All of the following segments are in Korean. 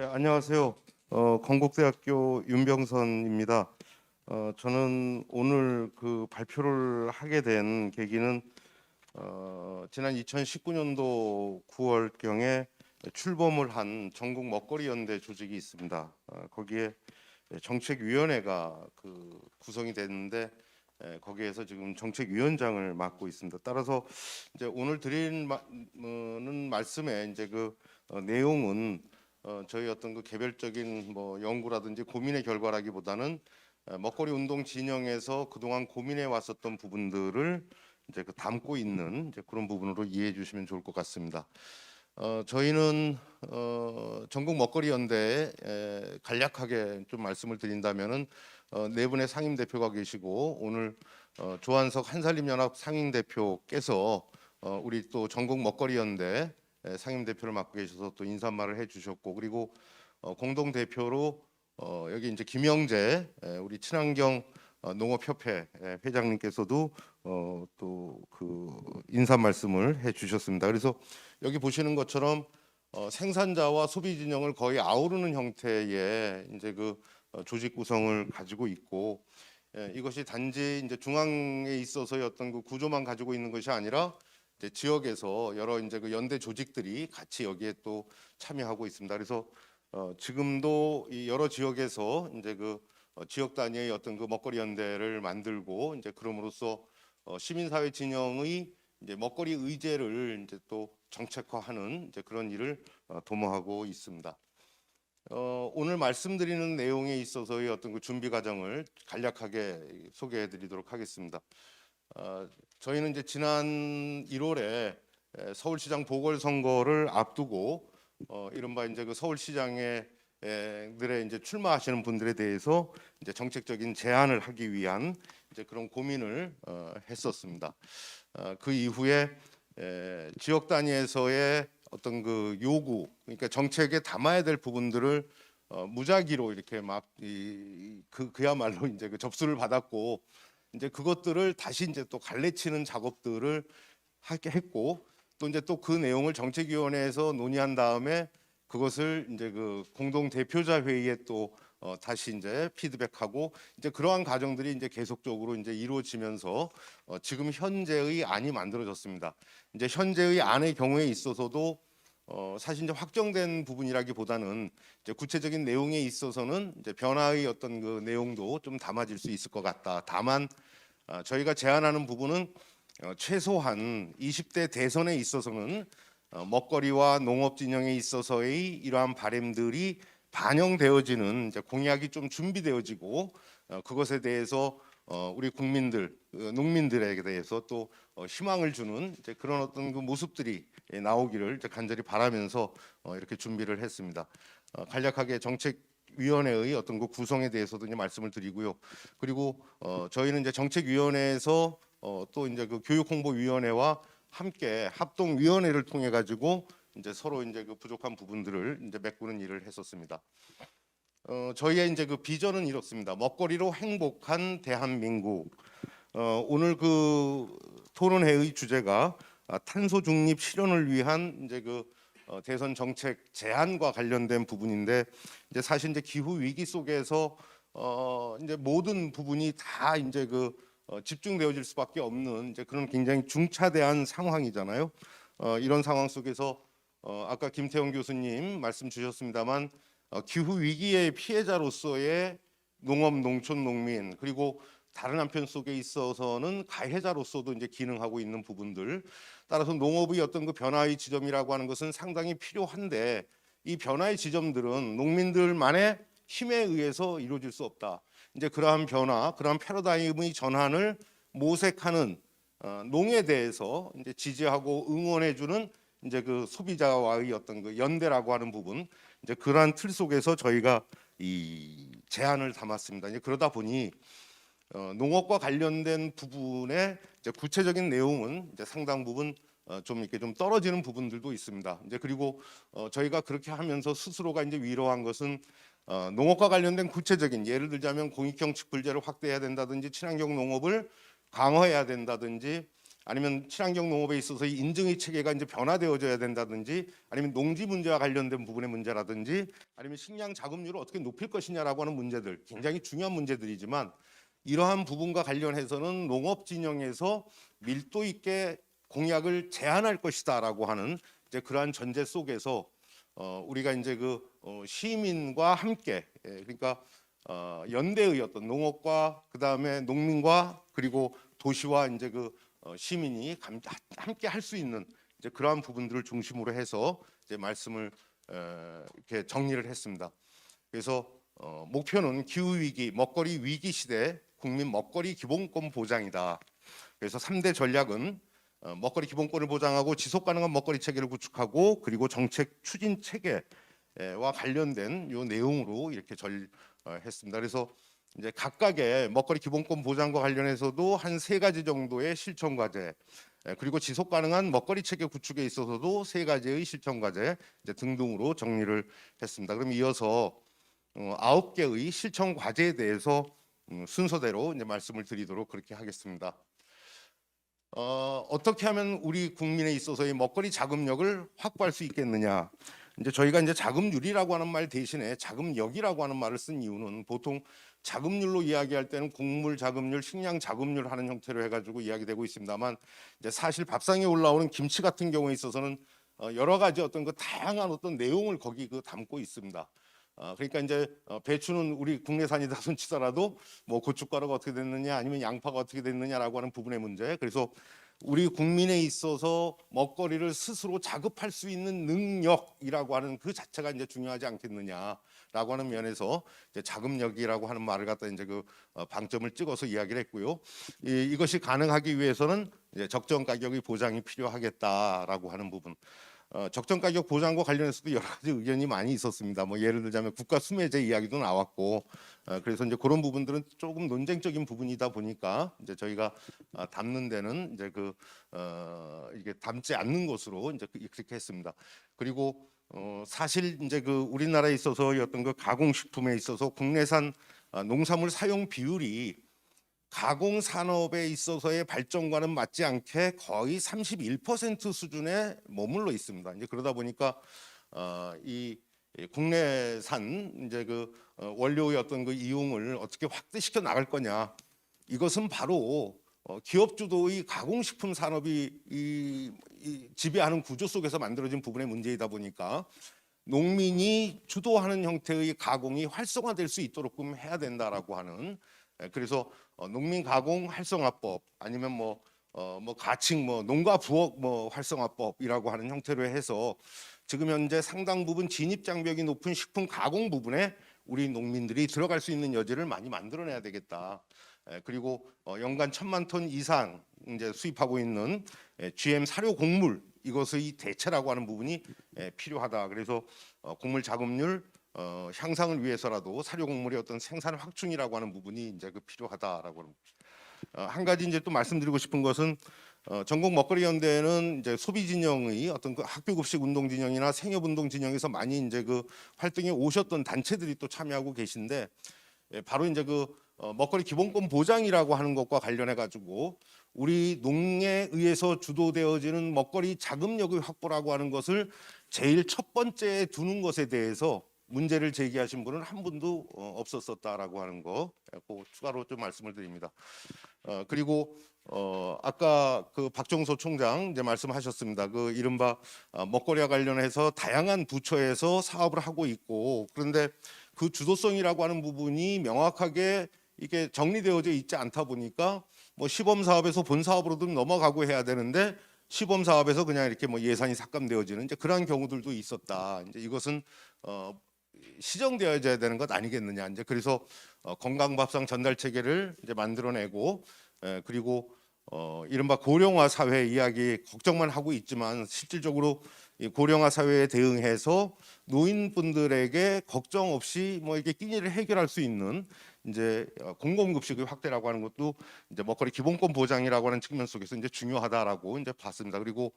안녕하세요. 건국대학교 윤병선입니다. 저는 오늘 그 발표를 하게 된 계기는 지난 2019년도 9월경에 출범을 한 전국 먹거리 연대 조직이 있습니다. 거기에 정책위원회가 구성이 됐는데 거기에서 지금 정책위원장을 맡고 있습니다. 따라서 이제 오늘 드리는 말씀에 이제 내용은 저희 어떤 개별적인 연구라든지 고민의 결과라기보다는 먹거리 운동 진영에서 그동안 고민해 왔었던 부분들을 이제 담고 있는 이제 그런 부분으로 이해해 주시면 좋을 것 같습니다. 저희는 전국 먹거리 연대에 간략하게 좀 말씀을 드린다면은 네 분의 상임 대표가 계시고 오늘 조한석 한살림연합 상임 대표께서 우리 또 전국 먹거리 연대 상임 대표를 맡고 계셔서 또 인사말을 해주셨고, 그리고 공동 대표로 여기 이제 김영재 우리 친환경 농업협회 회장님께서도 또 인사 말씀을 해주셨습니다. 그래서 여기 보시는 것처럼 생산자와 소비 진영을 거의 아우르는 형태의 이제 조직 구성을 가지고 있고, 이것이 단지 이제 중앙에 있어서의 어떤 구조만 가지고 있는 것이 아니라 이제 지역에서 여러 이제 연대 조직들이 같이 여기에 또 참여하고 있습니다. 그래서 지금도 이 여러 지역에서 이제 지역 단위의 어떤 먹거리 연대를 만들고 이제 그럼으로써 시민사회 진영의 이제 먹거리 의제를 이제 또 정책화하는 이제 그런 일을 도모하고 있습니다. 오늘 말씀드리는 내용에 있어서의 어떤 준비 과정을 간략하게 소개해드리도록 하겠습니다. 저희는 이제 지난 1월에 서울시장 보궐선거를 앞두고 이른바 이제 서울시장에 들에 이제 출마하시는 분들에 대해서 이제 정책적인 제안을 하기 위한 이제 그런 고민을 했었습니다. 그 이후에 지역 단위에서의 어떤 요구, 그러니까 정책에 담아야 될 부분들을 무작위로 이렇게 막 그야말로 이제 접수를 받았고, 이제 그것들을 다시 이제 또 갈래치는 작업들을 하게 했고, 또 이제 또 그 내용을 정책위원회에서 논의한 다음에 그것을 이제 공동 대표자 회의에 또 다시 이제 피드백하고, 이제 그러한 과정들이 이제 계속적으로 이제 이루어지면서 지금 현재의 안이 만들어졌습니다. 이제 현재의 안의 경우에 있어서도 사실 이제 확정된 부분이라기보다는 이제 구체적인 내용에 있어서는 이제 변화의 어떤 내용도 좀 담아질 수 있을 것 같다. 다만 저희가 제안하는 부분은 최소한 20대 대선에 있어서는 먹거리와 농업 진영에 있어서의 이러한 바람들이 반영되어지는 이제 공약이 좀 준비되어지고, 그것에 대해서 우리 국민들, 농민들에게 대해서 또 희망을 주는 이제 그런 어떤 모습들이 나오기를 이제 간절히 바라면서 이렇게 준비를 했습니다. 간략하게 정책위원회의 어떤 구성에 대해서도 이제 말씀을 드리고요. 그리고 저희는 이제 정책위원회에서 또 이제 교육홍보위원회와 함께 합동위원회를 통해 가지고 이제 서로 이제 부족한 부분들을 이제 메꾸는 일을 했었습니다. 저희의 이제 비전은 이렇습니다. 먹거리로 행복한 대한민국. 오늘 토론회의 주제가 탄소 중립 실현을 위한 이제 대선 정책 제안과 관련된 부분인데, 이제 사실 이제 기후 위기 속에서 이제 모든 부분이 다 이제 집중되어질 수밖에 없는 이제 그런 굉장히 중차대한 상황이잖아요. 이런 상황 속에서 아까 김태형 교수님 말씀 주셨습니다만 기후 위기의 피해자로서의 농업, 농촌, 농민, 그리고 다른 한편 속에 있어서는 가해자로서도 이제 기능하고 있는 부분들, 따라서 농업의 어떤 변화의 지점이라고 하는 것은 상당히 필요한데, 이 변화의 지점들은 농민들만의 힘에 의해서 이루어질 수 없다. 이제 그러한 변화, 그러한 패러다임의 전환을 모색하는 농에 대해서 이제 지지하고 응원해주는 이제 소비자와의 어떤 연대라고 하는 부분, 이제 그러한 틀 속에서 저희가 이 제안을 담았습니다. 이제 그러다 보니 농업과 관련된 부분의 이제 구체적인 내용은 이제 상당 부분 좀 이렇게 좀 떨어지는 부분들도 있습니다. 이제 그리고 저희가 그렇게 하면서 스스로가 이제 위로한 것은 농업과 관련된 구체적인, 예를 들자면 공익형 직불제를 확대해야 된다든지 친환경 농업을 강화해야 된다든지, 아니면 친환경 농업에 있어서 이 인증의 체계가 이제 변화되어져야 된다든지, 아니면 농지 문제와 관련된 부분의 문제라든지, 아니면 식량 자급률을 어떻게 높일 것이냐라고 하는 문제들, 굉장히 중요한 문제들이지만 이러한 부분과 관련해서는 농업 진영에서 밀도 있게 공약을 제안할 것이다라고 하는 이제 그러한 전제 속에서 우리가 이제 시민과 함께, 그러니까 연대의 어떤 농업과 그다음에 농민과 그리고 도시와 이제 시민이 함께 할 수 있는 이제 그러한 부분들을 중심으로 해서 이제 말씀을 이렇게 정리를 했습니다. 그래서 목표는 기후 위기, 먹거리 위기 시대 국민 먹거리 기본권 보장이다. 그래서 3대 전략은 먹거리 기본권을 보장하고 지속 가능한 먹거리 체계를 구축하고, 그리고 정책 추진 체계와 관련된 요 내용으로 이렇게 했습니다. 그래서 이제 각각의 먹거리 기본권 보장과 관련해서도 한 3가지 정도의 실천 과제, 그리고 지속 가능한 먹거리 체계 구축에 있어서도 3가지의 실천 과제 등등으로 정리를 했습니다. 그럼 이어서 9개의 실천 과제에 대해서 순서대로 이제 말씀을 드리도록 그렇게 하겠습니다. 어떻게 하면 우리 국민에 있어서의 먹거리 자금력을 확보할 수 있겠느냐? 이제 저희가 이제 자금률이라고 하는 말 대신에 자금력이라고 하는 말을 쓴 이유는, 보통 자금률로 이야기할 때는 곡물 자금률, 식량 자금률 하는 형태로 해가지고 이야기되고 있습니다만, 이제 사실 밥상에 올라오는 김치 같은 경우에 있어서는 여러 가지 어떤 다양한 어떤 내용을 거기 담고 있습니다. 그러니까 이제 배추는 우리 국내산이다 손치더라도 뭐 고춧가루가 어떻게 됐느냐, 아니면 양파가 어떻게 됐느냐라고 하는 부분의 문제. 그래서 우리 국민에 있어서 먹거리를 스스로 자급할 수 있는 능력이라고 하는 그 자체가 이제 중요하지 않겠느냐라고 하는 면에서 이제 자금력이라고 하는 말을 갖다 이제 방점을 찍어서 이야기를 했고요. 이것이 가능하기 위해서는 이제 적정 가격의 보장이 필요하겠다라고 하는 부분. 적정 가격 보장과 관련해서도 여러 가지 의견이 많이 있었습니다. 뭐 예를 들자면 국가 수매제 이야기도 나왔고, 그래서 이제 그런 부분들은 조금 논쟁적인 부분이다 보니까 이제 저희가 담는 데는 이제 이게 담지 않는 것으로 이제 그렇게 했습니다. 그리고 사실 이제 우리나라에 있어서 어떤 가공식품에 있어서 국내산 농산물 사용 비율이 가공 산업에 있어서의 발전과는 맞지 않게 거의 31% 수준에 머물러 있습니다. 이제 그러다 보니까 이 국내산 이제 원료의 어떤 이용을 어떻게 확대시켜 나갈 거냐, 이것은 바로 기업 주도의 가공식품 산업이 이 지배하는 구조 속에서 만들어진 부분의 문제이다 보니까 농민이 주도하는 형태의 가공이 활성화될 수 있도록 해야 된다라고 하는, 그래서 농민 가공 활성화법, 아니면 뭐 가칭 농가 부엌 활성화법이라고 하는 형태로 해서 지금 현재 상당 부분 진입 장벽이 높은 식품 가공 부분에 우리 농민들이 들어갈 수 있는 여지를 많이 만들어내야 되겠다. 그리고 연간 1,000만 톤 이상 이제 수입하고 있는 GM 사료 곡물, 이것의 대체라고 하는 부분이 필요하다. 그래서 곡물 자급률 향상을 위해서라도 사료 곡물의 어떤 생산 확충이라고 하는 부분이 이제 필요하다라고 합니다. 한 가지 이제 또 말씀드리고 싶은 것은, 전국 먹거리 연대는 이제 소비 진영의 어떤 학교 급식 운동 진영이나 생협 운동 진영에서 많이 이제 활동에 오셨던 단체들이 또 참여하고 계신데, 바로 이제 먹거리 기본권 보장이라고 하는 것과 관련해 가지고 우리 농에 의해서 주도되어지는 먹거리 자금력의 확보라고 하는 것을 제일 첫 번째에 두는 것에 대해서 문제를 제기하신 분은 한 분도 없었었다라고 하는 거 추가로 좀 말씀을 드립니다. 그리고 아까 박종서 총장 이제 말씀하셨습니다. 이른바 먹거리와 관련해서 다양한 부처에서 사업을 하고 있고, 그런데 그 주도성이라고 하는 부분이 명확하게 이게 정리되어져 있지 않다 보니까 시범 사업에서 본 사업으로도 넘어가고 해야 되는데, 시범 사업에서 그냥 이렇게 예산이 삭감되어지는 이제 그러한 경우들도 있었다. 이제 이것은 시정되어져야 되는 것 아니겠느냐. 이제 그래서 건강밥상 전달 체계를 이제 만들어내고, 그리고 이른바 고령화 사회 이야기 걱정만 하고 있지만 실질적으로 이 고령화 사회에 대응해서 노인분들에게 걱정 없이 이렇게 끼니를 해결할 수 있는 이제 공공급식의 확대라고 하는 것도 이제 먹거리 기본권 보장이라고 하는 측면 속에서 이제 중요하다라고 이제 봤습니다. 그리고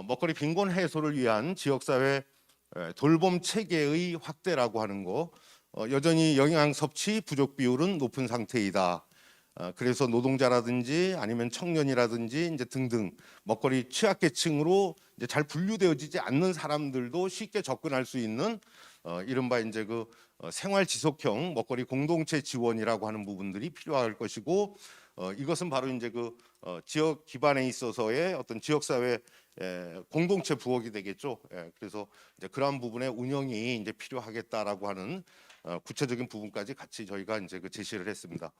먹거리 빈곤 해소를 위한 지역사회 돌봄 체계의 확대라고 하는 거, 여전히 영양 섭취 부족 비율은 높은 상태이다. 그래서 노동자라든지 아니면 청년이라든지 이제 등등 먹거리 취약계층으로 이제 잘 분류되어지지 않는 사람들도 쉽게 접근할 수 있는 이른바 이제 그 생활 지속형 먹거리 공동체 지원이라고 하는 부분들이 필요할 것이고, 이것은 바로 이제 그 지역 기반에 있어서의 어떤 지역사회 공동체 부엌이 되겠죠. 그래서 이제 그러한 부분의 운영이 이제 필요하겠다라고 하는 구체적인 부분까지 같이 저희가 이제 그 제시를 했습니다.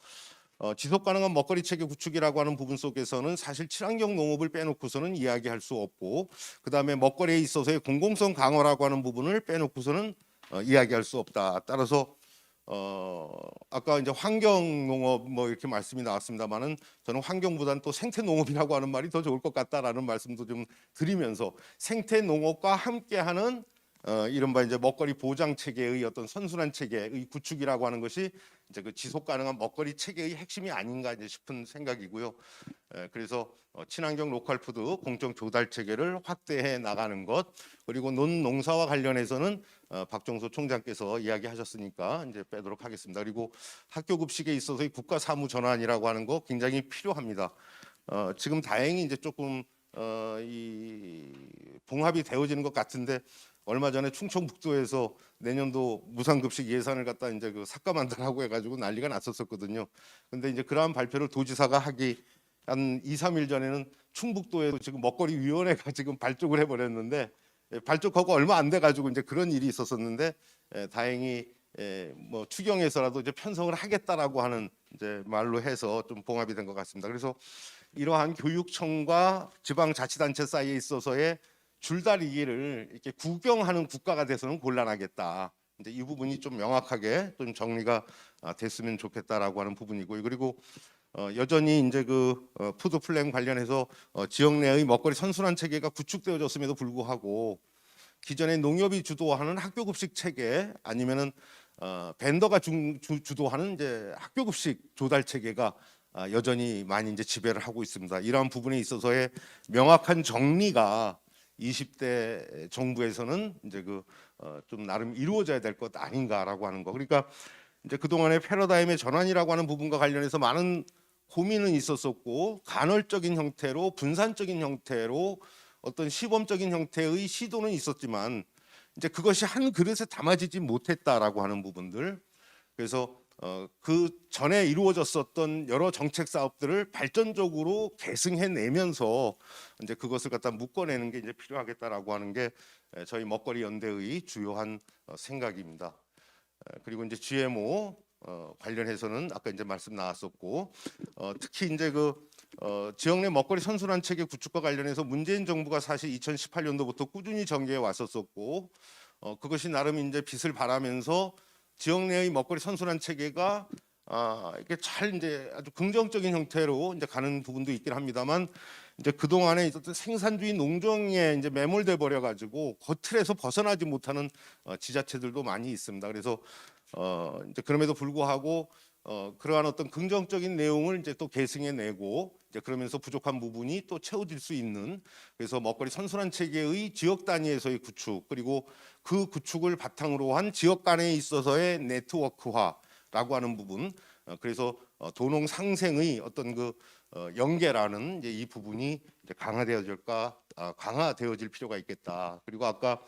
지속 가능한 먹거리 체계 구축이라고 하는 부분 속에서는 사실 친환경 농업을 빼놓고서는 이야기할 수 없고, 그다음에 먹거리에 있어서의 공공성 강화라고 하는 부분을 빼놓고서는 이야기할 수 없다. 따라서 아까 이제 환경 농업 뭐 이렇게 말씀이 나왔습니다만은, 저는 환경보다는 또 생태 농업이라고 하는 말이 더 좋을 것 같다라는 말씀도 좀 드리면서, 생태 농업과 함께하는 이른바 이제 먹거리 보장 체계의 어떤 선순환 체계의 구축이라고 하는 것이 이제 그 지속 가능한 먹거리 체계의 핵심이 아닌가 이제 싶은 생각이고요. 그래서 친환경 로컬 푸드 공정 조달 체계를 확대해 나가는 것, 그리고 논농사와 관련해서는 박종서 총장께서 이야기하셨으니까 이제 빼도록 하겠습니다. 그리고 학교 급식에 있어서의 국가 사무 전환이라고 하는 거 굉장히 필요합니다. 지금 다행히 이제 조금 이 봉합이 되어지는 것 같은데, 얼마 전에 충청북도에서 내년도 무상급식 예산을 갖다 이제 그 삭감한다라고 해가지고 난리가 났었거든요. 근데 이제 그러한 발표를 도지사가 하기 한 2, 3일 전에는 충북도에도 지금 먹거리 위원회가 지금 발족을 해버렸는데, 발족하고 얼마 안 돼가지고 이제 그런 일이 있었었는데, 다행히 뭐 추경에서라도 이제 편성을 하겠다라고 하는 이제 말로 해서 좀 봉합이 된 것 같습니다. 그래서 이러한 교육청과 지방자치단체 사이에 있어서의 줄다리기를 이렇게 구경하는 국가가 돼서는 곤란하겠다. 이제 이 부분이 좀 명확하게 좀 정리가 됐으면 좋겠다라고 하는 부분이고요. 그리고 여전히 이제 그 푸드 플랜 관련해서 지역 내의 먹거리 선순환 체계가 구축되어졌음에도 불구하고, 기존의 농협이 주도하는 학교 급식 체계 아니면은 벤더가 주도하는 이제 학교 급식 조달 체계가 여전히 많이 이제 지배를 하고 있습니다. 이러한 부분에 있어서의 명확한 정리가 20대 정부에서는 이제 그 좀 나름 이루어져야 될 것 아닌가라고 하는 거. 그러니까 이제 그동안의 패러다임의 전환이라고 하는 부분과 관련해서 많은 고민은 있었었고, 간헐적인 형태로 분산적인 형태로 어떤 시범적인 형태의 시도는 있었지만, 이제 그것이 한 그릇에 담아지지 못했다라고 하는 부분들. 그래서 그 전에 이루어졌었던 여러 정책 사업들을 발전적으로 계승해내면서 이제 그것을 갖다 묶어내는 게 이제 필요하겠다라고 하는 게 저희 먹거리 연대의 주요한 생각입니다. 그리고 이제 GMO 관련해서는 아까 이제 말씀 나왔었고, 특히 이제 그 지역 내 먹거리 선순환 체계 구축과 관련해서 문재인 정부가 사실 2018년도부터 꾸준히 전개해 왔었었고, 그것이 나름 이제 빛을 발하면서 지역 내의 먹거리 선순환 체계가 이게 잘 이제 아주 긍정적인 형태로 이제 가는 부분도 있긴 합니다만, 이제 그 동안에 있었던 생산주의 농정에 이제 매몰돼 버려 가지고 거틀에서 벗어나지 못하는 지자체들도 많이 있습니다. 그래서 이제 그럼에도 불구하고 그러한 어떤 긍정적인 내용을 이제 또 계승해내고, 이제 그러면서 부족한 부분이 또 채워질 수 있는, 그래서 먹거리 선순환 체계의 지역 단위에서의 구축, 그리고 그 구축을 바탕으로 한 지역 간에 있어서의 네트워크화라고 하는 부분, 그래서 도농 상생의 어떤 그 연계라는 이제 이 부분이 이제 강화되어질 필요가 있겠다. 그리고 아까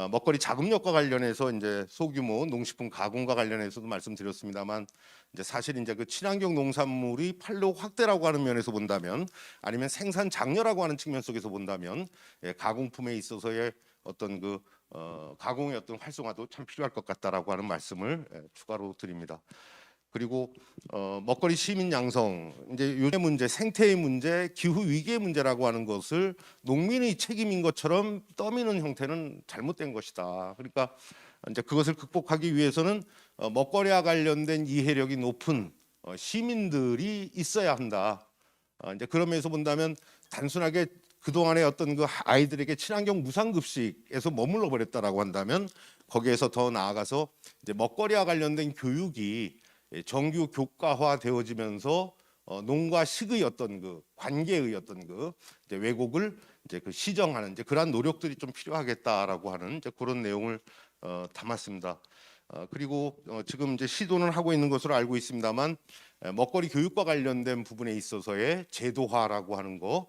먹거리 자금력과 관련해서 이제 소규모 농식품 가공과 관련해서도 말씀드렸습니다만, 이제 사실 이제 그 친환경 농산물이 판로 확대라고 하는 면에서 본다면, 아니면 생산 장려라고 하는 측면 속에서 본다면, 가공품에 있어서의 어떤 그 가공의 어떤 활성화도 참 필요할 것 같다라고 하는 말씀을 추가로 드립니다. 그리고 먹거리 시민 양성, 이제 요새 문제, 생태의 문제, 기후 위기의 문제라고 하는 것을 농민의 책임인 것처럼 떠미는 형태는 잘못된 것이다. 그러니까 이제 그것을 극복하기 위해서는 먹거리와 관련된 이해력이 높은 시민들이 있어야 한다. 이제 그런 면에서 본다면, 단순하게 그동안의 어떤 그 아이들에게 친환경 무상급식에서 머물러 버렸다라고 한다면, 거기에서 더 나아가서 이제 먹거리와 관련된 교육이 정규 교과화 되어지면서 농과 식의 어떤 그 관계의 어떤 그 이제 왜곡을 이제 그 시정하는 이제 그러한 노력들이 좀 필요하겠다라고 하는 이제 그런 내용을 담았습니다. 그리고 지금 이제 시도는 하고 있는 것으로 알고 있습니다만, 먹거리 교육과 관련된 부분에 있어서의 제도화라고 하는 거,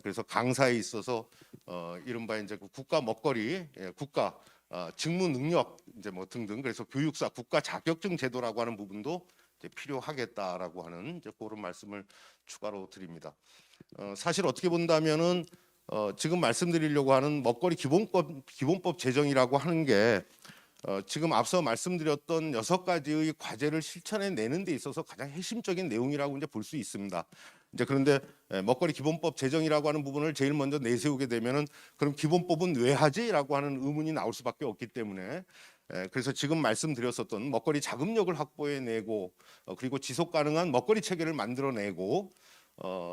그래서 강사에 있어서 이른바 이제 그 국가 먹거리, 국가 직무 능력 이제 뭐 등등, 그래서 교육사 국가 자격증 제도라고 하는 부분도 이제 필요하겠다라고 하는 이제 그런 말씀을 추가로 드립니다. 사실 어떻게 본다면은 지금 말씀드리려고 하는 먹거리 기본법 제정이라고 하는 게 지금 앞서 말씀드렸던 6가지의 과제를 실천해 내는 데 있어서 가장 핵심적인 내용이라고 이제 볼 수 있습니다. 이제 그런데 먹거리 기본법 제정이라고 하는 부분을 제일 먼저 내세우게 되면은 그럼 기본법은 왜 하지라고 하는 의문이 나올 수밖에 없기 때문에 그래서 지금 말씀드렸었던 먹거리 자금력을 확보해 내고 그리고 지속 가능한 먹거리 체계를 만들어 내고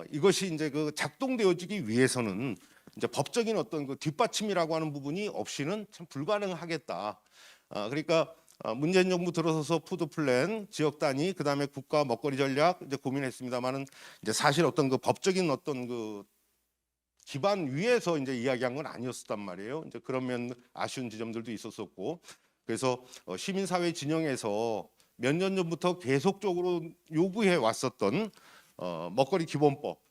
이것이 이제 그 작동되어지기 위해서는 이제 법적인 어떤 그 뒷받침이라고 하는 부분이 없이는 참 불가능하겠다. 그러니까 문재인 정부 들어서서 푸드 플랜, 지역 단위, 그다음에 국가 먹거리 전략 이제 고민했습니다만은 이제 사실 어떤 그 법적인 어떤 그 기반 위에서 이제 이야기한 건 아니었단 말이에요. 이제 그러면 아쉬운 지점들도 있었었고, 그래서 시민사회 진영에서 몇 년 전부터 계속적으로 요구해 왔었던 먹거리 기본법,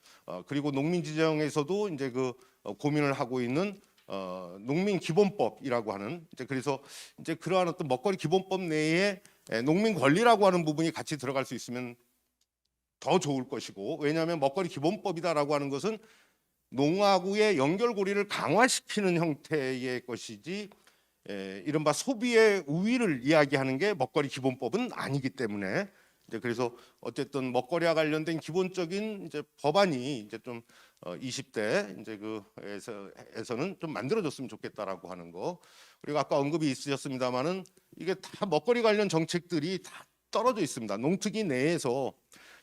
그리고 농민 지정에서도 이제 그 고민을 하고 있는 농민 기본법이라고 하는 이제 그래서 이제 그러한 어떤 먹거리 기본법 내에 농민 권리라고 하는 부분이 같이 들어갈 수 있으면 더 좋을 것이고, 왜냐하면 먹거리 기본법이다라고 하는 것은 농하고의 연결고리를 강화시키는 형태의 것이지 이른바 소비의 우위를 이야기하는 게 먹거리 기본법은 아니기 때문에 이제 그래서 어쨌든 먹거리와 관련된 기본적인 이제 법안이 이제 좀 20대 이제 그에서는 좀 만들어졌으면 좋겠다라고 하는 거. 그리고 아까 언급이 있으셨습니다만은 이게 다 먹거리 관련 정책들이 다 떨어져 있습니다. 농특위 내에서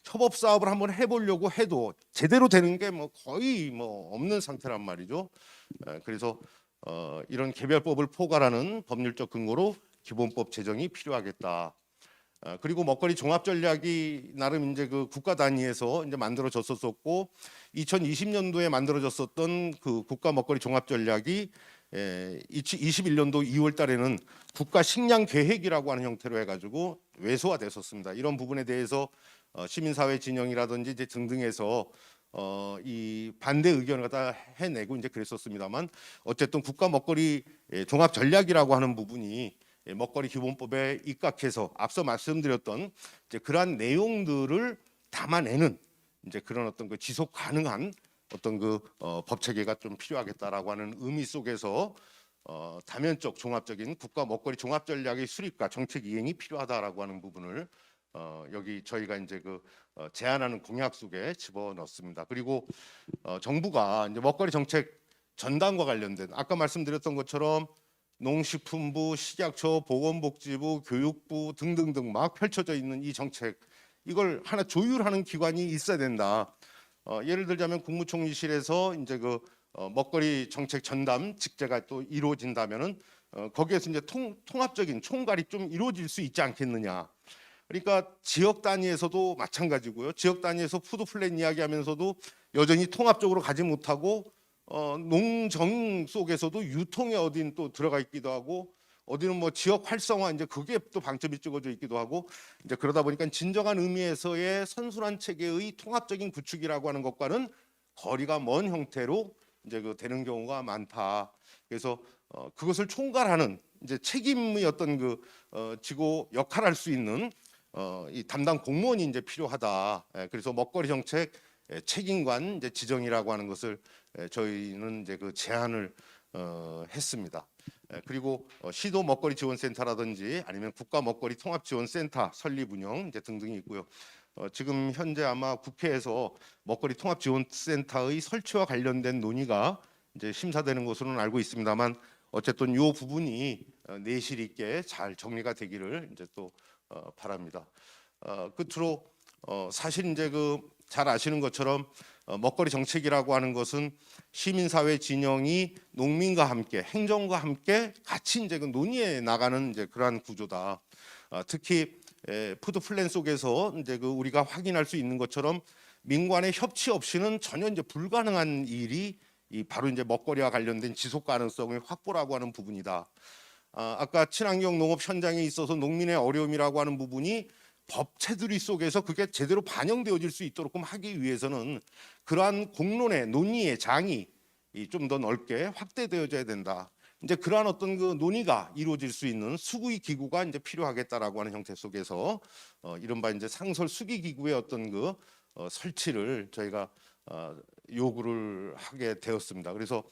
협업 사업을 한번 해보려고 해도 제대로 되는 게 뭐 거의 뭐 없는 상태란 말이죠. 그래서 이런 개별법을 포괄하는 법률적 근거로 기본법 제정이 필요하겠다. 그리고 먹거리 종합 전략이 나름 이제 그 국가 단위에서 이제 만들어졌었고 2020년도에 만들어졌었던 그 국가 먹거리 종합 전략이 2021년도 2월 달에는 국가 식량 계획이라고 하는 형태로 해가지고 외소화됐었습니다. 이런 부분에 대해서 시민사회 진영이라든지 이제 등등에서 이 반대 의견을 갖다 해내고 이제 그랬었습니다만 어쨌든 국가 먹거리 종합 전략이라고 하는 부분이 먹거리 기본법에 입각해서 앞서 말씀드렸던 이제 그러한 내용들을 담아내는 이제 그런 어떤 그 지속 가능한 어떤 그 법 체계가 좀 필요하겠다라고 하는 의미 속에서 다면적 종합적인 국가 먹거리 종합 전략의 수립과 정책 이행이 필요하다라고 하는 부분을 여기 저희가 이제 그 제안하는 공약 속에 집어넣습니다. 그리고 정부가 이제 먹거리 정책 전담과 관련된 아까 말씀드렸던 것처럼 농식품부, 식약처, 보건복지부, 교육부 등등등 막 펼쳐져 있는 이 정책 이걸 하나 조율하는 기관이 있어야 된다. 예를 들자면 국무총리실에서 이제 그 먹거리 정책 전담 직제가 또 이루어진다면은 거기에서 이제 통합적인 총괄이 좀 이루어질 수 있지 않겠느냐. 그러니까 지역 단위에서도 마찬가지고요. 지역 단위에서 푸드 플랜 이야기하면서도 여전히 통합적으로 가지 못하고 농정 속에서도 유통에 어딘 또 들어가 있기도 하고 어디는 뭐 지역 활성화 이제 그게 또 방점이 찍어져 있기도 하고 이제 그러다 보니까 진정한 의미에서의 선순환 체계의 통합적인 구축이라고 하는 것과는 거리가 먼 형태로 이제 그 되는 경우가 많다. 그래서 그것을 총괄하는 이제 책임의 어떤 그 지고 역할할 수 있는 이 담당 공무원이 이제 필요하다. 그래서 먹거리 정책 책임관 이제 지정이라고 하는 것을 저희는 이제 그 제안을 했습니다. 그리고 시도 먹거리 지원센터라든지 아니면 국가 먹거리 통합 지원센터 설립 운영 이제 등등이 있고요. 지금 현재 아마 국회에서 먹거리 통합 지원센터의 설치와 관련된 논의가 이제 심사되는 것으로는 알고 있습니다만 어쨌든 이 부분이 내실 있게 잘 정리가 되기를 이제 또 바랍니다. 끝으로 사실 이제 그 잘 아시는 것처럼 먹거리 정책이라고 하는 것은 시민사회 진영이 농민과 함께 행정과 함께 같이 이제 그 논의해 나가는 이제 그러한 구조다. 특히 푸드 플랜 속에서 이제 그 우리가 확인할 수 있는 것처럼 민관의 협치 없이는 전혀 이제 불가능한 일이 바로 이제 먹거리와 관련된 지속 가능성의 확보라고 하는 부분이다. 아까 친환경 농업 현장에 있어서 농민의 어려움이라고 하는 부분이 법 테두리 속에서 그게 제대로 반영되어질 수 있도록 하기 위해서는 그러한 공론의 논의의 장이 좀 더 넓게 확대되어져야 된다. 이제 그러한 어떤 그 논의가 이루어질 수 있는 수기 기구가 이제 필요하겠다라고 하는 형태 속에서 이른바 이제 상설 수기 기구의 어떤 그 설치를 저희가 요구를 하게 되었습니다. 그래서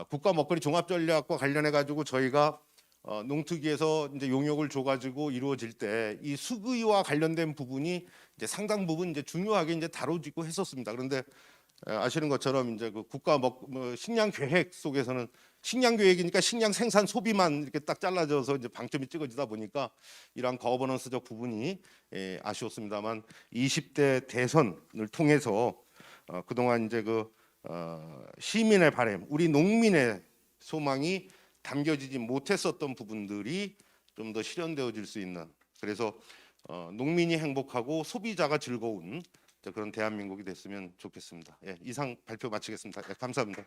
국가 먹거리 종합 전략과 관련해 가지고 저희가 농특위에서 이제 용역을 줘가지고 이루어질 때 이 수기와 관련된 부분이 이제 상당 부분 이제 중요하게 이제 다뤄지고 했었습니다. 그런데 아시는 것처럼 이제 그 국가 식량 계획 속에서는 식량 계획이니까 식량 생산 소비만 이렇게 딱 잘라져서 이제 방점이 찍어지다 보니까 이러한 거버넌스적 부분이 아쉬웠습니다만 20대 대선을 통해서 그동안 이제 그 시민의 바람, 우리 농민의 소망이 담겨지지 못했었던 부분들이 좀 더 실현되어질 수 있는, 그래서 농민이 행복하고 소비자가 즐거운 그런 대한민국이 됐으면 좋겠습니다. 예, 이상 발표 마치겠습니다. 예, 감사합니다.